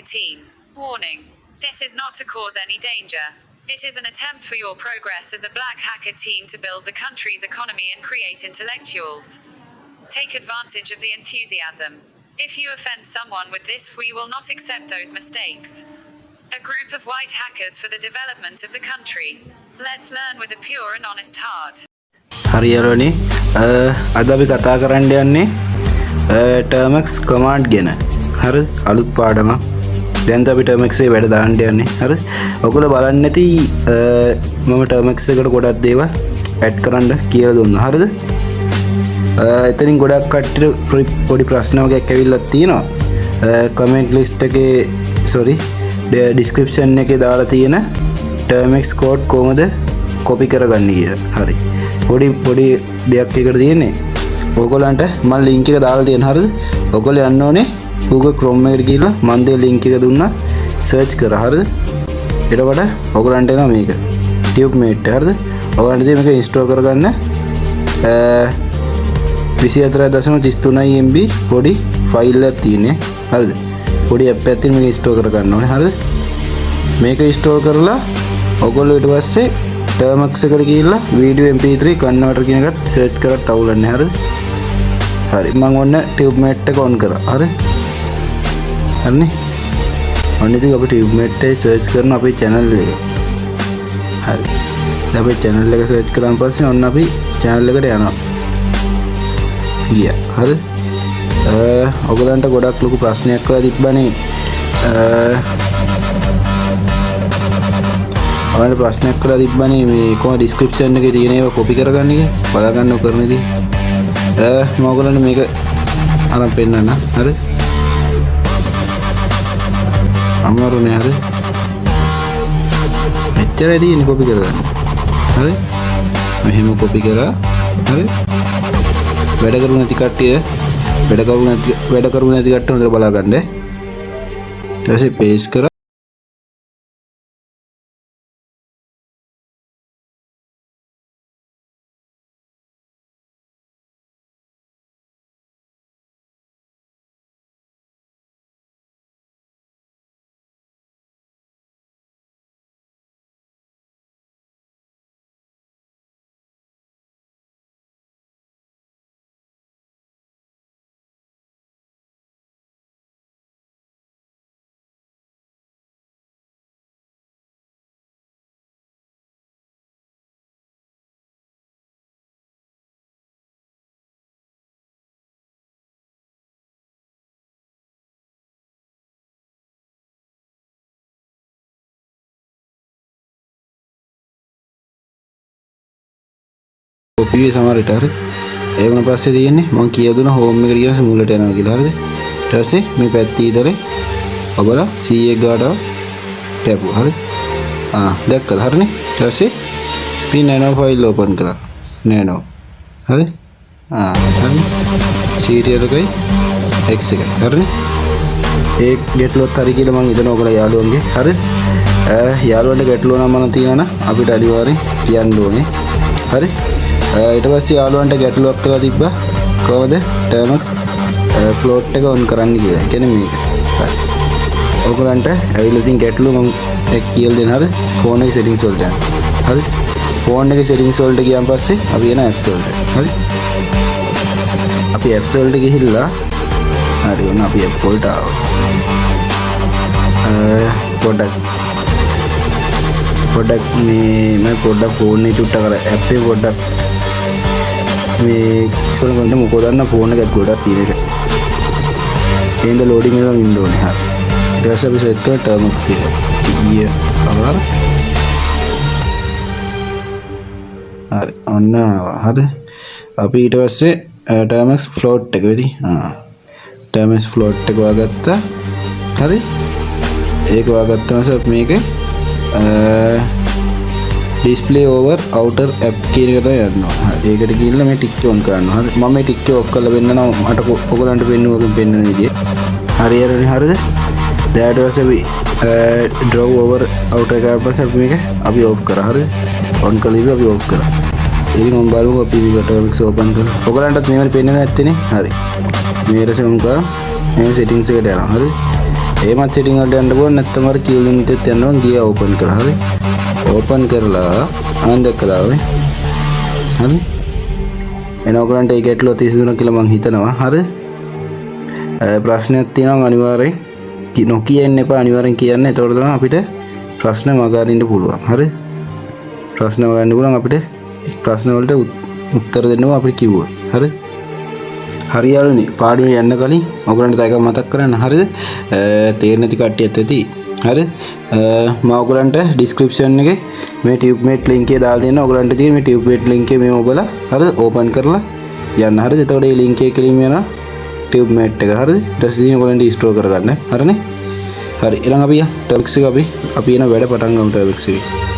team. Warning. This is not to cause any danger. It is an attempt for your progress as a black hacker team to build the country's economy and create intellectuals. Take advantage of the enthusiasm. If you offend someone with this, we will not accept those mistakes. A group of white hackers for the development of the country. Let's learn with a pure and honest heart. හරි යාළුවනේ අද අපි කතා කරන්න යන්නේ Termux command ගැන. හරි අලුත් පාඩමක්. දැන් අපි Termux එකේ වැඩ දාන්න යන්නේ. හරි. ඔයගොල්ලෝ බලන්න නැති මම Termux එකට ගොඩක් දේවල් ඇඩ් කරන්න කියලා දුන්නා. හරිද? එතනින් ගොඩක් කට්ටියට පොඩි ප්‍රශ්න වගේක් ඇවිල්ලා තියෙනවා. කමෙන්ට් ලිස්ට් එකේ description එකේ දාලා තියෙන Termux code කොහොමද copy කරගන්නේ කියලා. හරි. පොඩි දෙයක් එකට තියෙන්නේ. ඔයගොල්ලන්ට මම link එක දාලා තියෙනවා. හරිද? ඔයගොල්ලෝ යන්න ඕනේ Google Chrome එකට ගිහලා මම දෙන link එක දුන්නා search කරා. හරිද? එතකොට ඔයගොල්ලන්ට එනවා මේක. 𝗕𝗟𝗡. හරිද? ඔයගොල්ලන්ට මේක install කරගන්න 24.33 MB පොඩි ෆයිල් එකක් තියෙන්නේ. හරිද? පොඩි app එකක් තියෙන මේක install කරගන්න ඕනේ. හරිද? මේක install කරලා ඔයගොල්ලෝ ඊට පස්සේ Termux එකට ගිහිල්ලා video mp3 converter කියන එකට search කරලා තවුලන්නේ. හරිද? හරි මම ඔන්න 𝗕𝗟𝗡 එක on කරා. හරි? හරිනේ? ඔන්න ඉතින් අපි 𝗕𝗟𝗡 එක search කරන අපේ channel එක. හරි. දැන් අපේ channel එක search කරාන් පස්සේ ඔන්න අපි channel එකට යනවා. ගියා. හරි? ඔයගලන්ට ගොඩක් ලොකු ප්‍රශ්නයක් වෙලා තිබ්බනේ. ඔයාලට ප්‍රශ්නයක් වෙලා තිබ්බනේ මේ කොහොමද description එකේ තියෙන ඒවා copy කරගන්න කියලා. බලා ගන්න ඕක කරන ඉතින්. මම ඔයගලන්ට මේක අරන් පෙන්නන්න. හරි? අමාරුනේ. හරි? මෙච්චරයි තියෙන්නේ copy කරගන්න. හරි? මෙහෙම copy කරා. හරි? වැඩ කරු නැති කට්ටිය වැඩ කරු නැති කට්ටිය හොඳට බලා ගන්න. ඊට පස්සේ paste කරා. copy සමහරට. හරි? ඒ වුණ පස්සේ තියෙන්නේ මම කියලා දුන home එකට ගියාම මුලට යනවා කියලා. හරිද? ඊට පස්සේ මේ පැත්තේ ඉතරේ ඔබලා C1 ගාඩාව කැපුවා. හරි? දැක්කද? හරිනේ? ඊට පස්සේ අපි nano file open කරා. nano. හරි? හරි. serial එකයි x එකයි. හරිනේ? ඒ ගැටලුවත් හරි කියලා මම හිතනවා ඔයගොල්ලෝ යාළුවන්ගේ. හරි? යාළුවන්ට ගැටලුව නම් මම තියනවා අපිට අනිවාර්යෙන් කියන්න ඕනේ. හරි? ඊට පස්සේ යාළුවන්ට ගැටලුවක් කරලා තිබ්බා කොහොමද Termux float එක on කරන්න කියලා. ඒ කියන්නේ මේක. හරි. ඔයගලන්ට ඇවිල්ලා තියෙන ගැටලුව මම කියලා දෙන්න. හරි? phone එකේ settings වලට යන්න. හරි? phone එකේ settings වලට ගියාන් පස්සේ අපි එන apps වලට. හරි? අපි apps වලට ගිහිල්ලා හරි ඔන්න අපි app වලට ආවා. පොඩ්ඩක් මේ පොඩ්ඩක් phone එක චුට්ට කරලා app එක පොඩ්ඩක් මේ ඉස්සර ගන්න මොකද දන්න phone එකත් ගොඩක් තියෙන එක. එහෙනම් loading එකක් ඉන්න ඕනේ. හරි. ඊට පස්සේ අපි set කරා Termux කියලා. ඊය අවර. හරි. ඔන්න හරි. අපි ඊට පස්සේ Termux float එක වෙදි. Termux float එක වගත්තා. හරි. ඒක වගත්තාම මේකේ display over outer app කියන එකට යනවා. ඒකට ගිහිල්ලා මේ ටික් ඔන් කරනවා. හරි මම මේ ටික් ඔෆ් කරලා වෙන්නනවා මට ඔයගලන්ට පෙන්වන විදිය. හරියටනේ. හරිද? දැන් ඊට පස්සේ අපි draw over outer එක පස්සේ අපි මේක අපි ඔෆ් කරා. හරිද? ඔන් කළා අපි ඔෆ් කරා. ඉතින් මම බලමු අපි මේක Termux open කරලා. ඔයගලන්ටත් මේවට පෙන්වන්න නැත්තේනේ. හරි. මේ ඊට පස්සේ මම කරා මේ settings එකට යනවා. හරිද? එහෙමත් setting වලට යන්න පුළුවන් නැත්නම් අර key limit එකට යනවා ගියා open කරලා හරි open කරලා ආන් දැක්කලා වේ හරි එන ඔයගලන්ට ඒ ගැටලුව තියසුණා කියලා මං හිතනවා හරි ප්‍රශ්නයක් තියෙනවා අනිවාර්යෙන් නොකිය ඉන්න එපා අනිවාර්යෙන් කියන්න එතකොට තමයි අපිට ප්‍රශ්න මගහරින්න පුළුවන් හරි ප්‍රශ්න හොයන්න පුළුවන් අපිට ප්‍රශ්න වලට උත්තර දෙන්නවා අපිට කිව්වොත් හරි හරි යාළුවනේ පාඩුවේ යන්න කලින් ඔයගලන්ට තව එකක් මතක් කරන්න හරිද තේරෙන්නේ නැති කට්ටියත් ඇති හරි මම ඔයගලන්ට description එකේ මේ ටියුබ්මේට් link එක දාලා දෙනවා ඔයගලන්ට තියෙන මේ ටියුබ්මේට් link එක මේ ඔබලා හරි ඕපන් කරලා යන්න හරිද එතකොට මේ link එක ක්ලික් වෙනවා ටියුබ්මේට් එක හරිද ඊට පස්සේ ඔයගලන්ට ඉන්ස්ටෝල් කරගන්න හරිනේ හරි ඊළඟ අපි ටර්ම්ක්ස් එක අපි එන වැඩ පටන් ගමු ටර්ම්ක්ස් එකේ